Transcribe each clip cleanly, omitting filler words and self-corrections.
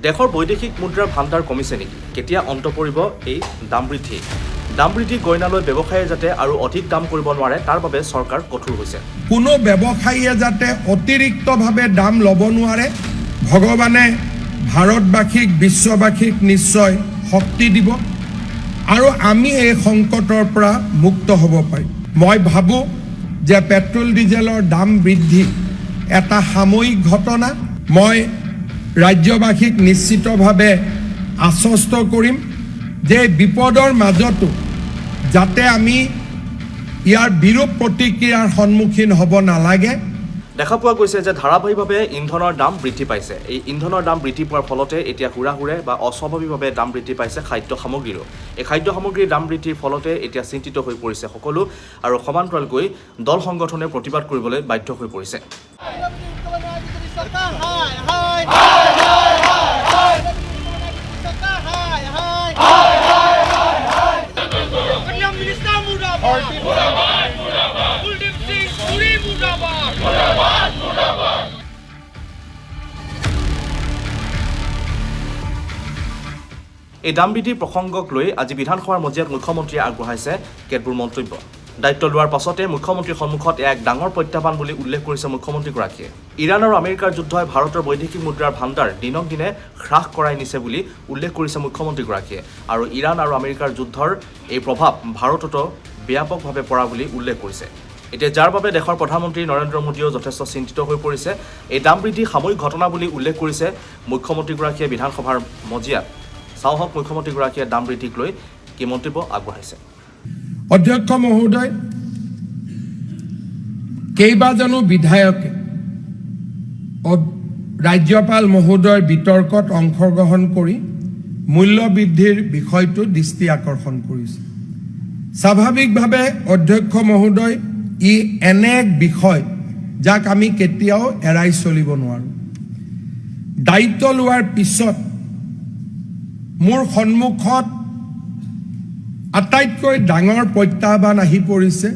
দেশৰ বৈদেশিক মুদ্ৰাৰ ভাণ্ডাৰ কমিছে নেকি? কেতিয়া অন্ত পৰিব এই দাম বৃদ্ধি? দাম বৃদ্ধি গইনালৈ ব্যৱসায়ীয়ে যাতে আৰু অধিক দাম কৰিব নোৱাৰে তাৰ বাবে চৰকাৰ কঠোৰ হৈছে। কোনো ব্যৱসায়ীয়ে যাতে অতিৰিক্তভাৱে দাম ল'ব নোৱাৰে, ভগৱানে ভাৰতবাসীক বিশ্ববাসীক নিশ্চয় শক্তি দিব আৰু আমি এই সংকটৰ পৰা মুক্ত হ'ব পাৰিম। মই ভাবোঁ যে পেট্ৰল ডিজেলৰ দাম বৃদ্ধি এটা সাময়িক ঘটনা। মই ৰাজ্যবাসীক নিশ্চিতভাৱে আশ্বস্ত কৰিম যে বিপদৰ মাজতো যাতে আমি ইয়াৰ বিৰূপ প্ৰতিক্ৰিয়াৰ সন্মুখীন হ'ব নালাগে। দেখা পোৱা গৈছে যে ধাৰাবাহিকভাৱে ইন্ধনৰ দাম বৃদ্ধি পাইছে। এই ইন্ধনৰ দাম বৃদ্ধি পোৱাৰ ফলতে এতিয়া হুৰাহুৰে বা অস্বাভাৱিকভাৱে দাম বৃদ্ধি পাইছে খাদ্য সামগ্ৰীৰো। এই খাদ্য সামগ্ৰীৰ দাম বৃদ্ধিৰ ফলতে এতিয়া চিন্তিত হৈ পৰিছে সকলো আৰু সমান্তৰালকৈ দল সংগঠনে প্ৰতিবাদ কৰিবলৈ বাধ্য হৈ পৰিছে। এই দাম বৃদ্ধিৰ প্ৰসংগক লৈ আজি বিধানসভাৰ মজিয়াত মুখ্যমন্ত্ৰীয়ে আগবঢ়াইছে কেতবোৰ মন্তব্য। দায়িত্ব লোৱাৰ পাছতে মুখ্যমন্ত্ৰীৰ সন্মুখত এক ডাঙৰ প্ৰত্যাহ্বান বুলি উল্লেখ কৰিছে মুখ্যমন্ত্ৰীগৰাকীয়ে। ইৰাণ আৰু আমেৰিকাৰ যুদ্ধই ভাৰতৰ বৈদেশিক মুদ্ৰাৰ ভাণ্ডাৰ দিনক দিনে হ্ৰাস কৰাই নিছে বুলি উল্লেখ কৰিছে মুখ্যমন্ত্ৰীগৰাকীয়ে আৰু ইৰাণ আৰু আমেৰিকাৰ যুদ্ধৰ এই প্ৰভাৱ ভাৰততো ব্যাপকভাৱে পৰা বুলি উল্লেখ কৰিছে। এতিয়া যাৰ বাবে দেশৰ প্ৰধানমন্ত্ৰী নৰেন্দ্ৰ মোদীয়েও যথেষ্ট চিন্তিত হৈ পৰিছে। এই দাম বৃদ্ধি সাময়িক ঘটনা বুলি উল্লেখ কৰিছে মুখ্যমন্ত্ৰীগৰাকীয়ে বিধানসভাৰ মজিয়াত। চাওক মুখ্যমন্ত্ৰীগৰাকীয়ে দাম বৃদ্ধিক লৈ কি মন্তব্য আগবঢ়াইছে। অধ্যক্ষ মহোদয়, কেইবাজনো বিধায়কে ৰাজ্যপাল মহোদয়ৰ বিতৰ্কত অংশগ্ৰহণ কৰি মূল্য বৃদ্ধিৰ বিষয়টো দৃষ্টি আকৰ্ষণ কৰিছে। স্বাভাৱিকভাৱে অধ্যক্ষ মহোদয়, ই এনে এক বিষয় যাক আমি কেতিয়াও এৰাই চলিব নোৱাৰোঁ। দায়িত্ব লোৱাৰ পিছত মোৰ সন্মুখত আটাইতকৈ ডাঙৰ প্ৰত্যাহ্বান আহি পৰিছে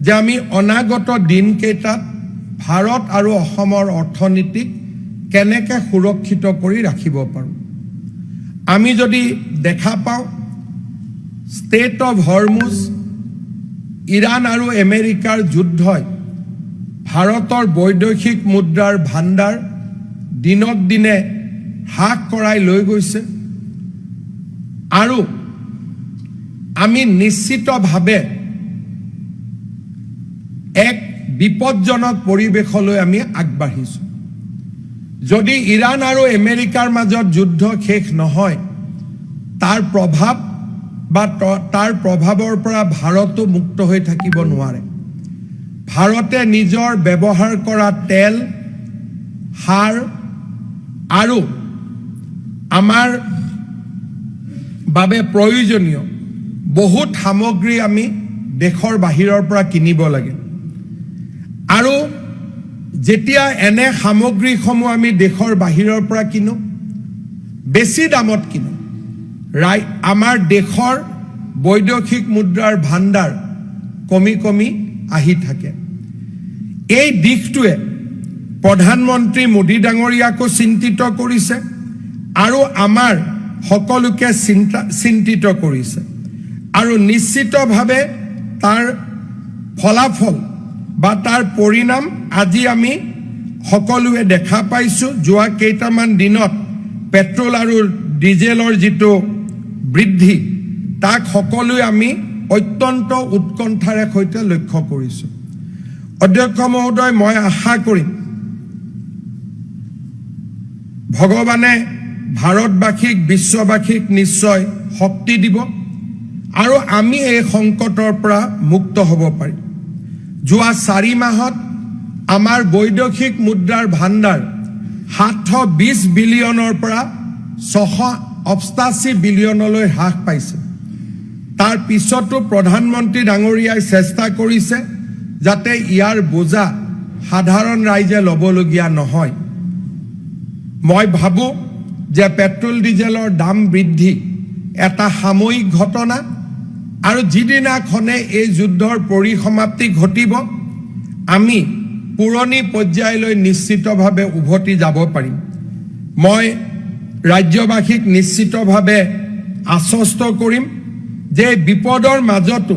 যে আমি অনাগত দিনকেইটাত ভাৰত আৰু অসমৰ অৰ্থনীতিক কেনেকৈ সুৰক্ষিত কৰি ৰাখিব পাৰোঁ। আমি যদি দেখা পাওঁ ষ্টেট অফ হৰমুজ, ইৰাণ আৰু আমেৰিকাৰ যুদ্ধই ভাৰতৰ বৈদেশিক মুদ্ৰাৰ ভাণ্ডাৰ দিনক দিনে হ্ৰাস কৰাই লৈ গৈছে আৰু আমি নিশ্চিতভাৱে এক বিপদজনক পৰিৱেশলৈ আমি আগবাঢ়িছোঁ। যদি ইৰাণ আৰু আমেৰিকাৰ মাজত যুদ্ধ শেষ নহয়, তাৰ প্ৰভাৱ বা তাৰ প্ৰভাৱৰ পৰা ভাৰতো মুক্ত হৈ থাকিব নোৱাৰে। ভাৰতে নিজৰ ব্যৱহাৰ কৰা তেল, সাৰ আৰু আমাৰ বাবে প্ৰয়োজনীয় বহুত সামগ্ৰী আমি দেশৰ বাহিৰৰ পৰা কিনিব লাগে আৰু যেতিয়া এনে সামগ্ৰীসমূহ আমি দেশৰ বাহিৰৰ পৰা কিনো, বেছি দামত কিনো, আমাৰ দেশৰ বৈদেশিক মুদ্ৰাৰ ভাণ্ডাৰ কমি কমি আহি থাকে। এই দিশটোৱে প্ৰধানমন্ত্ৰী মোদী ডাঙৰীয়াকো চিন্তিত কৰিছে আৰু আমাৰ সকলোকে চিন্তিত কৰিছে আৰু নিশ্চিতভাৱে তাৰ ফলাফল বা তাৰ পৰিণাম আজি আমি সকলোৱে দেখা পাইছোঁ। যোৱা কেইটামান দিনত পেট্ৰল আৰু ডিজেলৰ যিটো বৃদ্ধি, তাক সকলোৱে আমি অত্যন্ত উৎকণ্ঠাৰে সৈতে লক্ষ্য কৰিছোঁ। অধ্যক্ষ মহোদয়, মই আশা কৰিম ভগৱানে ভাৰতবাসীক বিশ্ববাসীক নিশ্চয় শক্তি দিব আৰু আমি এই সংকটৰ পৰা মুক্ত হ'ব পাৰিম। যোৱা 4 মাহত আমাৰ বৈদেশিক মুদ্ৰাৰ ভাণ্ডাৰ 720 বিলিয়নৰ পৰা 688 বিলিয়নলৈ হ্ৰাস পাইছে। তাৰ পিছতো প্ৰধানমন্ত্ৰী ডাঙৰীয়াই চেষ্টা কৰিছে যাতে ইয়াৰ বোজা সাধাৰণ ৰাইজে ল'বলগীয়া নহয়। মই ভাবোঁ যে পেট্ৰল ডিজেলৰ দাম বৃদ্ধি এটা সাময়িক ঘটনা আৰু যিদিনাখনে এই যুদ্ধৰ পৰিসমাপ্তি ঘটিব, আমি পুৰণি পৰ্যায়লৈ নিশ্চিতভাৱে উভতি যাব পাৰিম। মই ৰাজ্যবাসীক নিশ্চিতভাৱে আশ্বস্ত কৰিম যে বিপদৰ মাজতো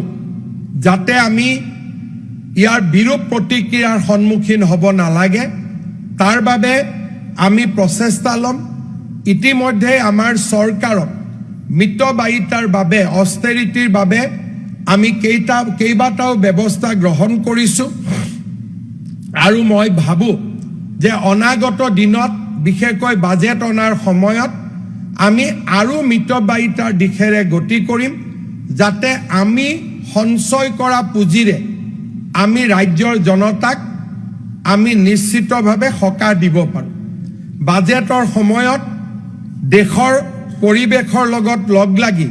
যাতে আমি ইয়াৰ বিৰূপ প্ৰতিক্ৰিয়াৰ সন্মুখীন হ'ব নালাগে তাৰ বাবে আমি প্ৰচেষ্টা ল'ম। ইতিমধ্যে আমাৰ চৰকাৰক মিতব্যয়িতাৰ বাবে অষ্টেৰিটিৰ বাবে আমি কেইবাটাও ব্যৱস্থা গ্ৰহণ কৰিছোঁ আৰু মই ভাবোঁ যে অনাগত দিনত বিশেষকৈ বাজেট অনাৰ সময়ত আমি আৰু মিতব্যয়িতাৰ দিশেৰে গতি কৰিম যাতে আমি সঞ্চয় কৰা পুঁজিৰে আমি ৰাজ্যৰ জনতাক আমি নিশ্চিতভাৱে সকাহ দিব পাৰোঁ। বাজেটৰ সময়ত দেশৰ পৰিৱেশৰ লগত লগ লাগি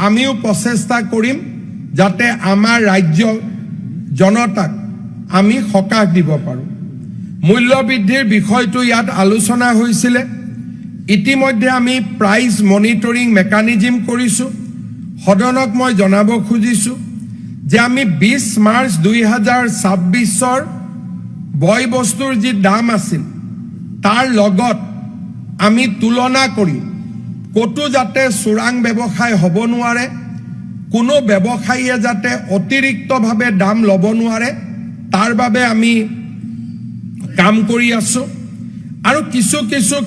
আমিও প্ৰচেষ্টা কৰিম যাতে আমাৰ ৰাজ্যৰ জনতাক আমি সকাহ দিব পাৰোঁ। মূল্যবৃদ্ধিৰ বিষয়টো ইয়াত আলোচনা হৈছিলে। ইতিমধ্যে আমি প্ৰাইচ মনিটৰিং মেকানিজম কৰিছোঁ। সদনক মই জনাব খুজিছোঁ যে আমি 20 মাৰ্চ 2026 বয় বস্তুৰ যি দাম আছিল তাৰ লগত আমি তুলনা কৰি ক'তো যাতে চোৰাং ব্যৱসায় হ'ব নোৱাৰে, কোনো ব্যৱসায়ীয়ে যাতে অতিৰিক্তভাৱে দাম ল'ব নোৱাৰে তাৰ বাবে আমি কাম কৰি আছোঁ। আৰু কিছু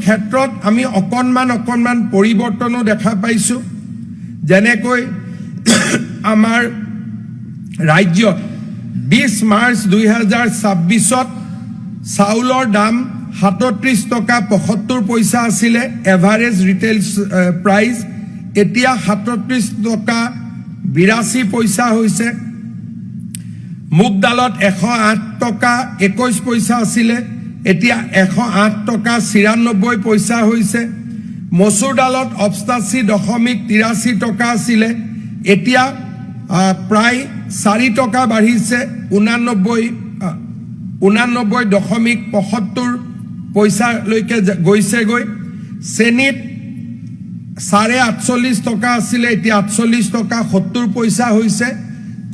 ক্ষেত্ৰত আমি অকণমান পৰিৱৰ্তনো দেখা পাইছোঁ। যেনেকৈ আমাৰ ৰাজ্যত 20 মাৰ্চ 2026 চাউলৰ দাম 37 টকা 75 পইচা আছিলে এভাৰেজ ৰিটেইল প্ৰাইচ, এতিয়া 37 টকা 82 পইচা হৈছে। মুগ দালত 108 টকা 21 পইচা আছিলে, এতিয়া 108 টকা 94 পইচা হৈছে। মচুৰ দালত 88.83 টকা আছিলে, এতিয়া প্ৰায় 4 টকা বাঢ়িছে 89.75 পইচালৈকে গৈছেগৈ। চেনিত 48.5 টকা আছিলে, এতিয়া 48 টকা 70 পইচা হৈছে।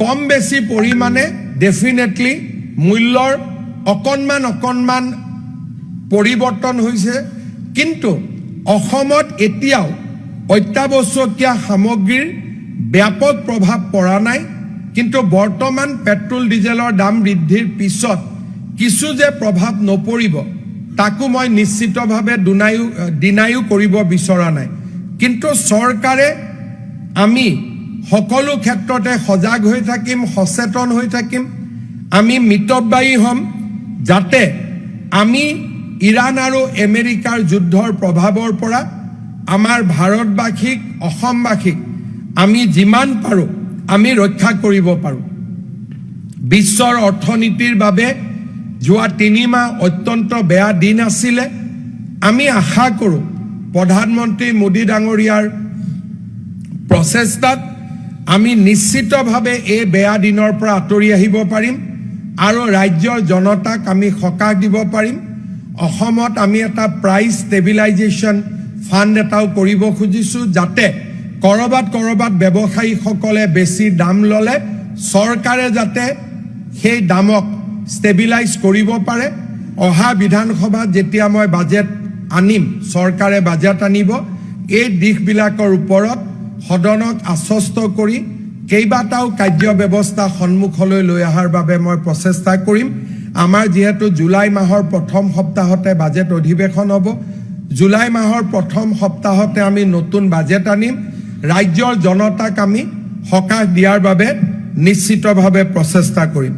কম বেছি পৰিমাণে ডেফিনেটলি মূল্যৰ অকণমান পৰিৱৰ্তন হৈছে, কিন্তু অসমত এতিয়াও অত্যাৱশ্যকীয় সামগ্ৰীৰ ব্যাপক প্ৰভাৱ পৰা নাই। কিন্তু বৰ্তমান পেট্ৰল ডিজেলৰ দাম বৃদ্ধিৰ পিছত কিছু যে প্ৰভাৱ নপৰিব তাকো মই নিশ্চিতভাৱে ডিনায়ো কৰিব বিচৰা নাই। কিন্তু চৰকাৰে আমি সকলো ক্ষেত্ৰতে সজাগ হৈ থাকিম, সচেতন হৈ থাকিম, আমি মিতব্যয়ী হ'ম যাতে আমি ইৰাণ আৰু আমেৰিকাৰ যুদ্ধৰ প্ৰভাৱৰ পৰা আমাৰ ভাৰতবাসীক, অসমবাসীক আমি যিমান পাৰোঁ আমি ৰক্ষা কৰিব পাৰোঁ। বিশ্বৰ অৰ্থনীতিৰ বাবে যোৱা 3 মাহ অত্যন্ত বেয়া দিন আছিলে। আমি আশা কৰোঁ প্ৰধানমন্ত্ৰী মোদী ডাঙৰীয়াৰ প্ৰচেষ্টাত আমি নিশ্চিতভাৱে এই বেয়া দিনৰ পৰা আঁতৰি আহিব পাৰিম আৰু ৰাজ্যৰ জনতাক আমি সকাহ দিব পাৰিম। অসমত আমি এটা প্ৰাইচ ষ্টেবিলাইজেশ্যন ফাণ্ড এটাও কৰিব খুজিছোঁ যাতে কৰবাত ব্যৱসায়ীসকলে বেছি দাম ল'লে চৰকাৰে যাতে সেই দামক ষ্টেবিলাইজ কৰিব পাৰে। অহা বিধানসভাত যেতিয়া মই বাজেট আনিম, চৰকাৰে বাজেট আনিব, এই দিশবিলাকৰ ওপৰত সদনক আশ্বস্ত কৰি কেইবাটাও কাৰ্য ব্যৱস্থা সন্মুখলৈ লৈ অহাৰ বাবে মই প্ৰচেষ্টা কৰিম। আমাৰ যিহেতু জুলাই মাহৰ প্ৰথম সপ্তাহতে বাজেট অধিৱেশন হ'ব, জুলাই মাহৰ প্ৰথম সপ্তাহতে আমি নতুন বাজেট আনিম। ৰাজ্যৰ জনতাক আমি সকাহ দিয়াৰ বাবে নিশ্চিতভাৱে প্ৰচেষ্টা কৰিম।